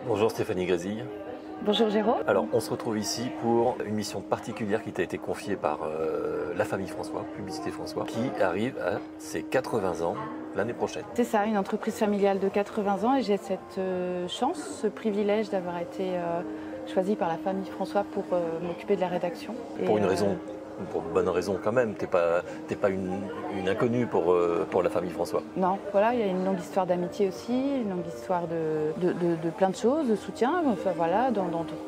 Bonjour Stéphanie Grésille. Bonjour Jérôme. Alors on se retrouve ici pour une mission particulière qui t'a été confiée par la famille François, Publicité François, qui arrive à ses 80 ans l'année prochaine. C'est ça, une entreprise familiale de 80 ans et j'ai cette chance, ce privilège d'avoir été choisie par la famille François pour m'occuper de la rédaction. Pour une raison, pour une bonne raison quand même, t'es pas une inconnue pour la famille François. Non, voilà, il y a une longue histoire d'amitié aussi, une longue histoire de plein de choses, de soutien, enfin voilà,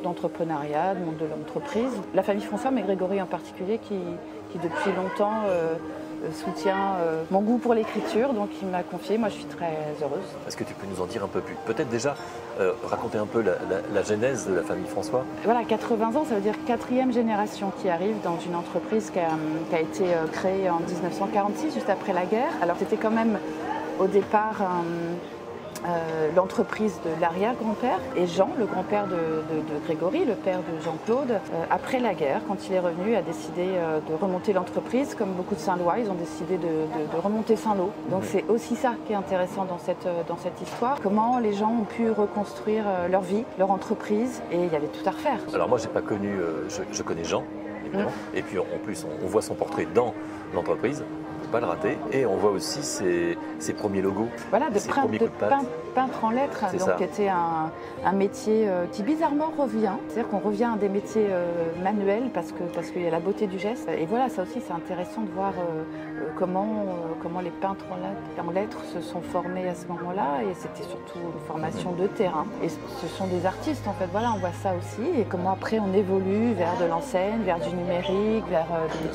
d'entrepreneuriat, de monde de l'entreprise. La famille François, mais Grégory en particulier, qui depuis longtemps soutient mon goût pour l'écriture, donc il m'a confié, moi je suis très heureuse. Est-ce que tu peux nous en dire un peu plus? Peut-être déjà raconter un peu la genèse de la famille François. Voilà, 80 ans, ça veut dire 4e génération qui arrive dans une entreprise qui a été créée en 1946, juste après la guerre. Alors c'était quand même au départ l'entreprise de l'arrière-grand-père et Jean, le grand-père de Grégory, le père de Jean-Claude, après la guerre, quand il est revenu, a décidé de remonter l'entreprise. Comme beaucoup de Saint-Lois, ils ont décidé de remonter Saint-Lô. Donc c'est aussi ça qui est intéressant dans cette histoire. Comment les gens ont pu reconstruire leur vie, leur entreprise, et il y avait tout à refaire. Alors moi j'ai pas connu, je connais Jean, évidemment, et puis en plus on voit son portrait dans l'entreprise. Pas le rater, et on voit aussi ses premiers logos, voilà, de peintre en lettres, donc qui était un métier qui bizarrement revient, c'est-à-dire qu'on revient à des métiers manuels parce qu'il y a la beauté du geste, et voilà, ça aussi c'est intéressant de voir comment les peintres en lettres se sont formés à ce moment-là, et c'était surtout une formation de terrain, et ce sont des artistes en fait, voilà, on voit ça aussi, et comment après on évolue vers de l'enseigne, vers du numérique, vers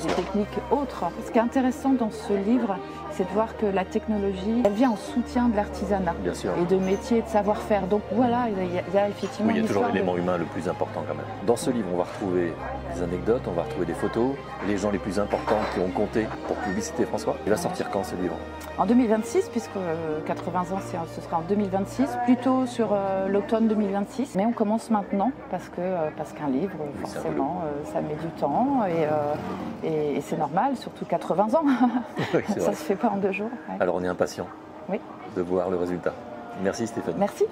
des techniques autres. Ce qui est intéressant dans ce livre, c'est de voir que la technologie, elle vient en soutien de l'artisanat et de métier, de savoir-faire. Donc voilà, il y a effectivement... Oui, il y a toujours l'élément humain le plus important quand même. Dans ce livre, on va retrouver des anecdotes, on va retrouver des photos, les gens les plus importants qui ont compté pour Publicité François. Il va sortir quand ce livre? En 2026, puisque 80 ans, ce sera en 2026, plutôt sur l'automne 2026. Mais on commence maintenant parce qu'un livre, forcément, ça met du temps et c'est normal, surtout 80 ans. Oui, ça se fait pas en 2 jours. Ouais. Alors on est impatient de voir le résultat. Merci Stéphanie. Merci.